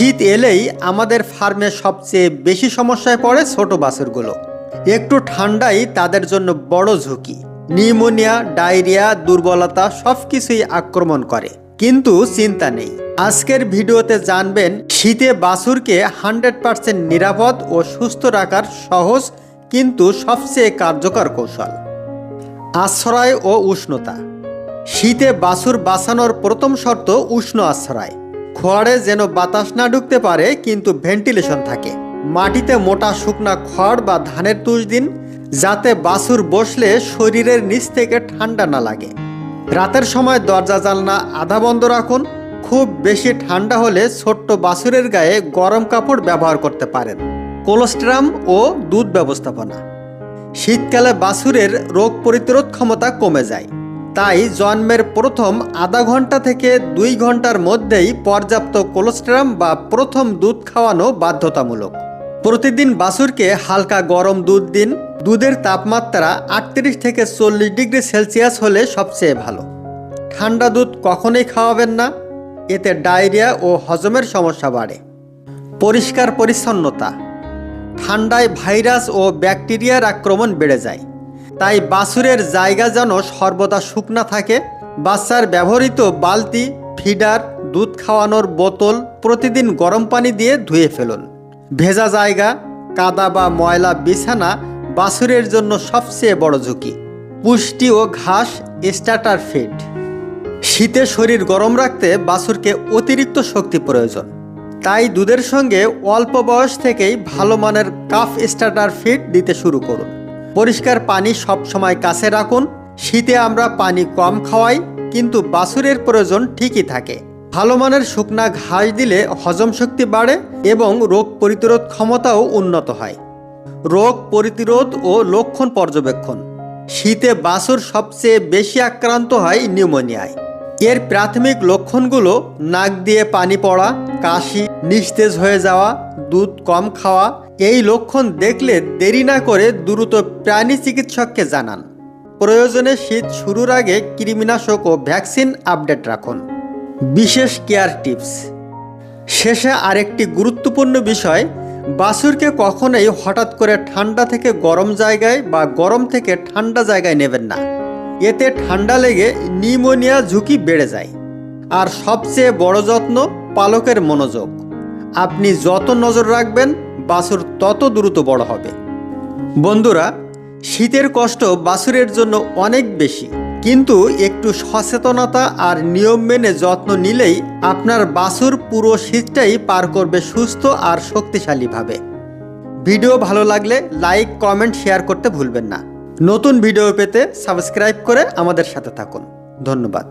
শীত এলেই আমাদের ফার্মে সবচেয়ে বেশি সমস্যায় পড়ে ছোট বাছুরগুলো। একটু ঠান্ডাই তাদের জন্য বড় ঝুঁকি। নিউমোনিয়া, ডায়রিয়া, দুর্বলতা সবকিছুই আক্রমণ করে। কিন্তু চিন্তা নেই, আজকের ভিডিওতে জানবেন শীতে বাছুরকে 100% নিরাপদ ও সুস্থ রাখার সহজ কিন্তু সবচেয়ে কার্যকর কৌশল। আশ্রয় ও উষ্ণতা। শীতে বাছুর বাঁচানোর প্রথম শর্ত উষ্ণ আশ্রয়। খড়ে যেন বাতাস না ঢুকতে পারে কিন্তু ভেন্টিলেশন থাকে। মাটিতে মোটা শুকনা খড় বা ধানের তুষ দিন, যাতে বাছুর বসলে শরীরের নিচ থেকে ঠান্ডা না লাগে। রাতের সময় দরজা জানলা আধা বন্ধ রাখুন। খুব বেশি ঠান্ডা হলে ছোট্ট বাছুরের গায়ে গরম কাপড় ব্যবহার করতে পারেন। কোলোস্ট্রাম ও দুধ ব্যবস্থাপনা। শীতকালে বাছুরের রোগ প্রতিরোধ ক্ষমতা কমে যায়, তাই জন্মের প্রথম আধা ঘন্টা থেকে 2 ঘন্টার মধ্যেই পর্যাপ্ত কোলোস্ট্রাম বা প্রথম দুধ খাওয়ানো বাধ্যতামূলক। প্রতিদিন বাছুরকে হালকা গরম দুধ দিন। দুধের তাপমাত্রা 38 থেকে 40 ডিগ্রি সেলসিয়াস হলে সবচেয়ে ভালো। ঠান্ডা দুধ কখনোই খাওয়াবেন না, এতে ডায়রিয়া ও হজমের সমস্যা বাড়ে। পরিষ্কার পরিচ্ছন্নতা। ঠান্ডায় ভাইরাস ও ব্যাকটেরিয়ার আক্রমণ বেড়ে যায়, তাই বাছুরের জায়গা যেন সর্বদা শুকনা থাকে। বাচ্চার ব্যবহৃত বালতি, ফিডার, দুধ খাওয়ানোর বোতল প্রতিদিন গরম পানি দিয়ে ধুয়ে ফেলুন। ভেজা জায়গা, কাদা বা ময়লা বিছানা বাছুরের জন্য সবচেয়ে বড় ঝুঁকি। পুষ্টি ও ঘাস স্টার্টার ফিড। শীতে শরীর গরম রাখতে বাছুরকে অতিরিক্ত শক্তি প্রয়োজন, তাই দুধের সঙ্গে অল্প বয়স থেকেই ভালো মানের কাফ স্টার্টার ফিড দিতে শুরু করুন। পরিষ্কার পানি সবসময় কাছে রাখুন। শীতে আমরা পানি কম খাওয়াই, কিন্তু বাছুরের প্রয়োজন ঠিকই থাকে। ভালো মানের শুকনা ঘাস দিলে হজম শক্তি বাড়ে এবং রোগ প্রতিরোধ ক্ষমতাও উন্নত হয়। রোগ প্রতিরোধ ও লক্ষণ পর্যবেক্ষণ। শীতে বাছুর সবচেয়ে বেশি আক্রান্ত হয় নিউমোনিয়ায়। এর প্রাথমিক লক্ষণগুলো নাক দিয়ে পানি পড়া, কাশি, নিস্তেজ হয়ে যাওয়া, দুধ কম খাওয়া। এই লক্ষণ দেখলে দেরি না করে দ্রুত প্রাণী চিকিৎসককে জানান। প্রয়োজনে শীত শুরুর আগে কৃমিনাশক ও ভ্যাকসিন আপডেট রাখুন। বিশেষ কেয়ার টিপস। শেষে আরেকটি গুরুত্বপূর্ণ বিষয়, বাছুরকে কখনোই হঠাৎ করে ঠান্ডা থেকে গরম জায়গায় বা গরম থেকে ঠান্ডা জায়গায় নেবেন না। এতে ঠান্ডা লেগে নিউমোনিয়া ঝুঁকি বেড়ে যায়। আর সবচেয়ে বড় যত্ন, পালকের মনোযোগ। আপনি যত নজর রাখবেন বাছুর তত দ্রুত বড় হবে। বন্ধুরা, শীতের কষ্ট বাছুরের জন্য অনেক বেশি, কিন্তু একটু সচেতনতা আর নিয়ম মেনে যত্ন নিলেই আপনার বাছুর পুরো শীতটাই পার করবে সুস্থ আর শক্তিশালীভাবে। ভিডিও ভালো লাগলে লাইক, কমেন্ট, শেয়ার করতে ভুলবেন না। নতুন ভিডিও পেতে সাবস্ক্রাইব করে আমাদের সাথে থাকুন। ধন্যবাদ।